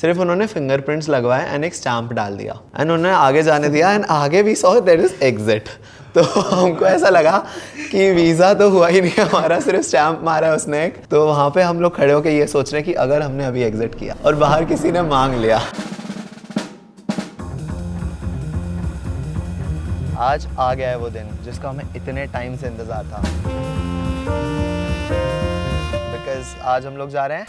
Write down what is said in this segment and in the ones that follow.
सिर्फ उन्होंने फिंगरप्रिंट्स लगवाए एंड एक स्टैंप डाल दिया एंड उन्होंने आगे जाने दिया एंड आगे we saw there is exit. तो हमको ऐसा लगा कि वीज़ा तो हुआ ही नहीं हमारा, सिर्फ स्टैंप मारा है उसने एक। तो वहाँ पे हम लोग खड़े होकर ये सोच रहे हैं कि अगर हमने अभी एग्जिट किया और बाहर किसी ने मांग लिया। आज आ गया है वो दिन जिसका हमें इतने टाइम से इंतज़ार था, बिकॉज आज हम लोग जा रहे हैं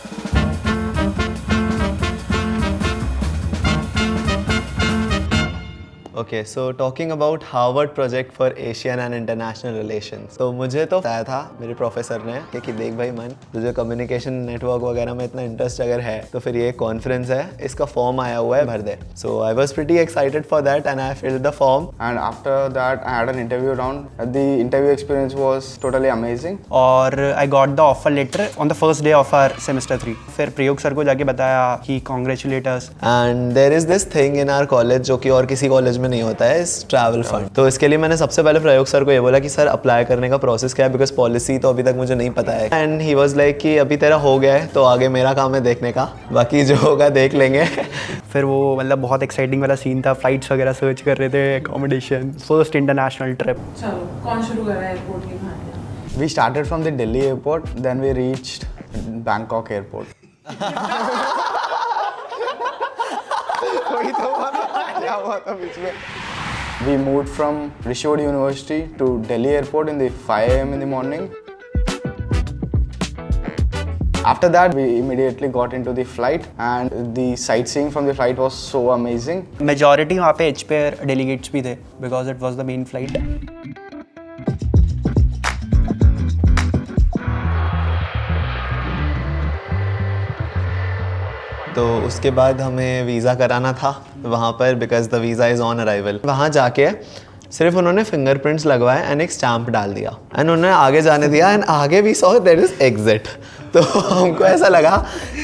okay. So talking about Harvard project for Asian and international relations. तो मुझे तो बताया था मेरे प्रोफेसर ने कि देख भाई मन, तुझे कम्युनिकेशन नेटवर्क वगैरह में इतना इंटरेस्ट अगर है तो फिर ये कॉन्फ्रेंस है, इसका फॉर्म आया हुआ है, भर दे। So I was pretty excited for that and I filled the form and after that I had an interview round. The interview experience was totally amazing और I got the offer letter on the first day of our semester 3। फिर Prayog sir को जाके बताया कि congratulations. And there is this thing in our college जो कि और किसी कॉलेज में नहीं होता है, इस ट्रैवल फंड। तो इसके लिए मैंने सबसे पहले प्रयोग सर को ये बोला कि सर अप्लाई करने का प्रोसेस क्या है, बिकॉज पॉलिसी तो अभी तक मुझे नहीं पता है। एंड ही वाज लाइक कि अभी तेरा हो गया है तो आगे मेरा काम है देखने का, बाकी जो होगा देख लेंगे। फिर वो मतलब बहुत एक्साइटिंग वाला सीन था, फ्लाइट्स वगैरह सर्च कर रहे थे, अकोमोडेशन, फर्स्ट इंटरनेशनल ट्रिप। चलो कौन शुरू कर रहा है एयरपोर्ट की कहानी? We started from the Delhi airport, then we reached Bangkok airport. क्या हुआ था बीच में? We moved from Rishod University to Delhi airport in the 5 AM in the morning. After that, we immediately got into the flight and the sightseeing from the flight was so amazing. Majority वहाँ पे H पे delegates भी थे because it was the main flight. तो उसके बाद हमें visa कराना था वहाँ पर, because the visa is on arrival. वहाँ जाके सिर्फ उन्होंने फिंगरप्रिंट्स लगवाए एंड एक स्टैंप डाल दिया एंड उन्होंने आगे जाने दिया एंड आगे we saw there is exit. तो हमको ऐसा लगा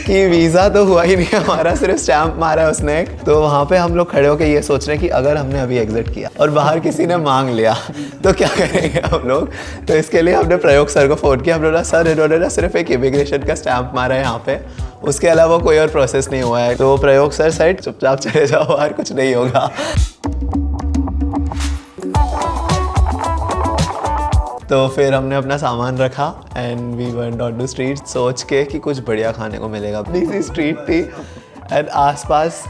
कि वीज़ा तो हुआ ही नहीं हमारा, सिर्फ स्टैंप मारा है उसने एक। तो वहाँ पे हम लोग खड़े होकर ये सोच रहे हैं कि अगर हमने अभी एग्जिट किया और बाहर किसी ने मांग लिया तो क्या करेंगे हम लोग। तो इसके लिए हमने प्रयोग सर को फ़ोन किया, हमने बोला सर इन्होंने ना सिर्फ एक इमिग्रेशन का स्टैंप मारा है यहाँ पे, उसके अलावा कोई और प्रोसेस नहीं हुआ है। तो प्रयोग सर साइड चुपचाप चले जाओ, बाहर कुछ नहीं होगा। तो फिर हमने अपना सामान रखा and we went on to street सोच के कि कुछ बढ़िया खाने को मिलेगा। अपनी सी स्ट्रीट थी एंड आसपास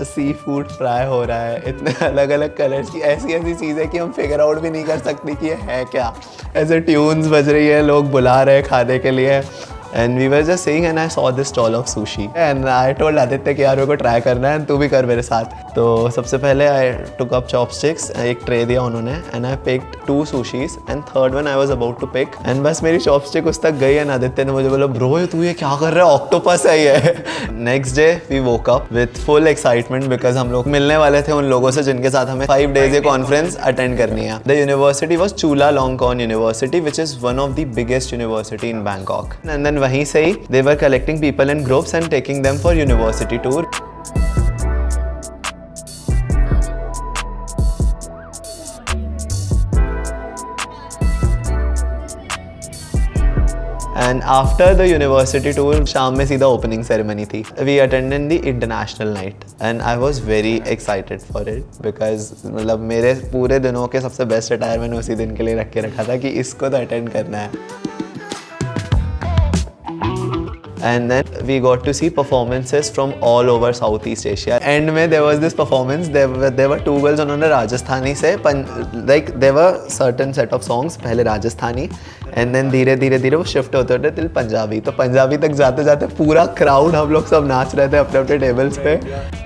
सी फूड फ्राई हो रहा है, इतने अलग अलग कलर्स की ऐसी ऐसी चीज़ें कि हम फिगर आउट भी नहीं कर सकते कि ये है क्या। ऐसे ट्यून्स बज रही है, लोग बुला रहे हैं खाने के लिए। And we were just saying and I saw this stall of sushi and I told Aditya कि यार मेरे को ट्राई करना है, तू भी कर मेरे साथ। तो सबसे पहले I took up chopsticks, एक ट्रे दिया उन्होंने and I picked 2 sushis and third one I was about to pick and बस मेरी चॉपस्टिक उस तक गई and आदित्य ने मुझे बोला ब्रो तू ये क्या कर रहा है, ऑक्टोपस है ये। Next day we woke up with full excitement because हम लोग मिलने वाले थे उन लोगों से जिनके साथ हमें 5 days ये कॉन्फ्रेंस अटेंड करनी है। The university was Chulalongkorn University which is one of the biggest university in Bangkok and then वहीं से ही they were collecting people in groups and taking them for university tour. And after the university tour, शाम में सीधा opening ceremony थी। We attended the international night and I was very excited for it because मतलब मेरे पूरे दिनों के सबसे बेस्ट अटायर मैंने उसी दिन के लिए रख के रखा था कि इसको तो अटेंड करना है। And then we got to see performances from all over Southeast Asia. End में there was this performance. There were 2 girls उन्होंने राजस्थानी से like there were certain set of songs पहले राजस्थानी and then धीरे धीरे वो शिफ्ट होते होते till पंजाबी। तो पंजाबी तक जाते जाते पूरा क्राउड हम लोग सब नाच रहे थे अपने अपने टेबल्स पे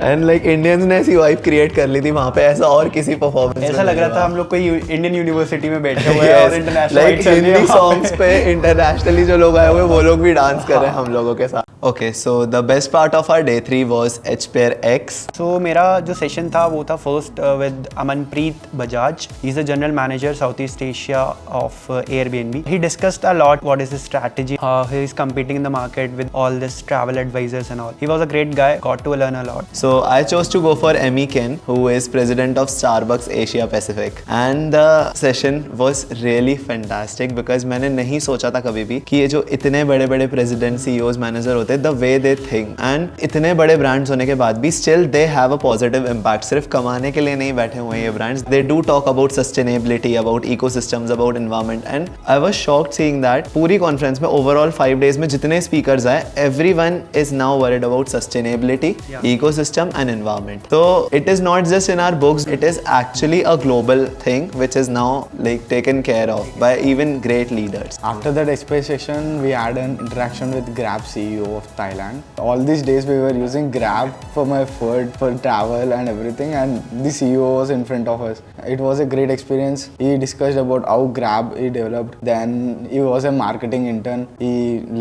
and like इंडियंस ने ऐसी वाइब क्रिएट कर ली थी वहाँ पे, ऐसा और किसी परफॉर्मेंस ऐसा लग रहा था हम लोग कोई इंडियन यूनिवर्सिटी में बैठे हुए हैं और इंटरनेशनल लाइक हिंदी सॉन्ग्स पे इंटरनेशनली जो लोग आए हुए वो लोग भी डांस कर रहे हैं हम लोगों के साथ। Okay so the best part of our day 3 was H pair X. सो मेरा जो सेशन था वो था first with Amanpreet Bajaj. He is the general manager South East Asia of Airbnb. He discussed a lot what is his strategy, how he is competing in the market with all this travel advisors and all. He was a great guy, got to learn a lot. So I chose to go for Emmy Ken, who is president of Starbucks Asia Pacific, and the session was really fantastic because मैंने नहीं सोचा था कभी भी कि ये जो इतने बड़े बड़े president CEOs मैनेजर होते होते, the way they think, and इतने बड़े ब्रांड्स होने के बाद भी still they have a positive impact. सिर्फ कमाने के लिए नहीं बैठे हुए ये brands. They do talk about sustainability, about ecosystems, about environment, and I was shocked seeing that पूरी कॉन्फ्रेंस में ओवरऑल 5 days में जितने स्पीकर्स आए, everyone is now worried about sustainability, ecosystem and environment. तो it is not just in our books, it is actually a global thing which is now like taken care of by even great leaders. After that express session, we had an interaction with Grab CEO of Thailand. All these days we were using Grab for my food, for travel and everything, and the CEO was in front of us. It was a great experience. He discussed about how Grab he developed. Then he was a marketing intern. He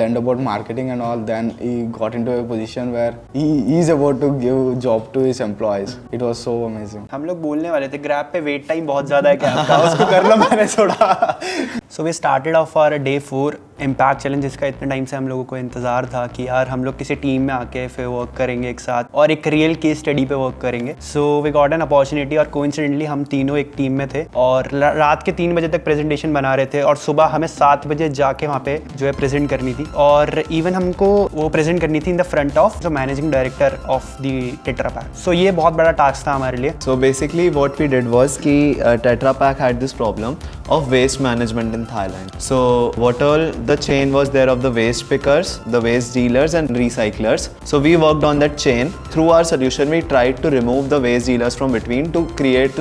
learned about marketing and all. Then he got into a position where he is about to give job to his employees. It was so amazing. हम लोग बोलने वाले थे grab पे wait time बहुत ज़्यादा है क्या आपका, उसको कर लो मैंने थोड़ा. So we started off our day 4 impact challenge, जिसका इतने टाइम से हम लोगों को इंतज़ार था कि यार हम लोग किसी टीम में आके फिर वर्क करेंगे एक साथ और एक रियल केस स्टडी पे वर्क करेंगे. So we got an opportunity और कोइंसिडेंटली हम तीनों एक टीम में थे और रात के 3 बजे तक प्रेजेंटेशन बना रहे थे और सुबह हमें 7 बजे जाके वहाँ पे जो है प्रेजेंट करनी थी. और इवन हमको वो प्रेजेंट करनी थी इन द फ्रंट ऑफ जो managing director of the Tetra Pak. So ये बहुत बड़ा टास्क था हमारे लिए. So basically what we did was कि Tetra Pak had this problem of waste management in Thailand. So what all the chain was there of the waste pickers, the waste dealers and recyclers. So we worked on that chain. Through our solution we tried to remove the waste dealers from between to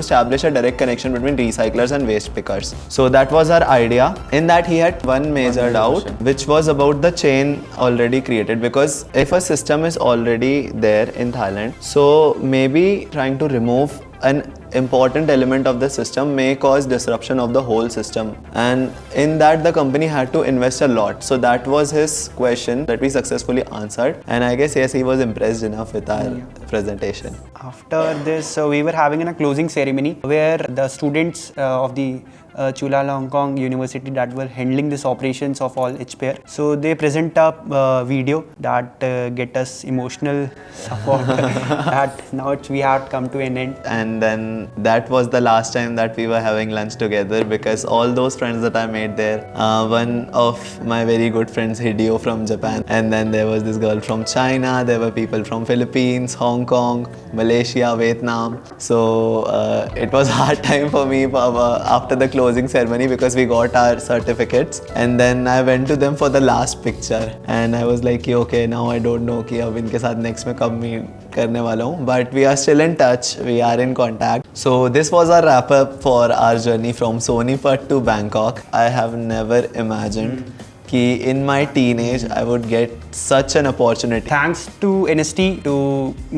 establish a direct connection between recyclers and waste pickers. So that was our idea. In that he had one major doubt which was about the chain already created, because if a system is already there in Thailand, so maybe trying to remove an important element of the system may cause disruption of the whole system, and in that the company had to invest a lot. So that was his question that we successfully answered, and I guess yes, he was impressed enough with our presentation. After this, we were having a closing ceremony where the students of the Chulalongkorn University that were handling this operations of all HPR. So they present a video that get us emotional support that now we have come to an end. And then that was the last time that we were having lunch together, because all those friends that I made there, one of my very good friends, Hideo from Japan, and then there was this girl from China, there were people from Philippines, Hong Kong, Malaysia, Vietnam. So it was a hard time for me after the closing ceremony, because we got our certificates, and then I went to them for the last picture and I was like okay, now I don't know कि अब इनके साथ next में कब meet करने वाला हूँ, but we are still in touch, we are in contact. So this was our wrap up for our journey from Sonipat to Bangkok. I have never imagined कि in my teenage I would get such an opportunity. Thanks to NST to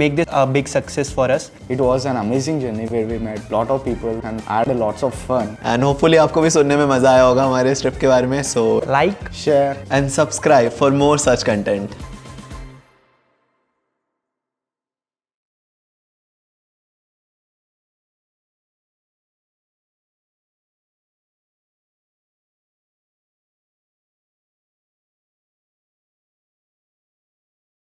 make this a big success for us. It was an amazing journey where we met lot of people and had lots of fun. And hopefully आपको भी सुनने में मजा आया होगा हमारे इस trip के बारे में. So Like, Share. and subscribe for more such content.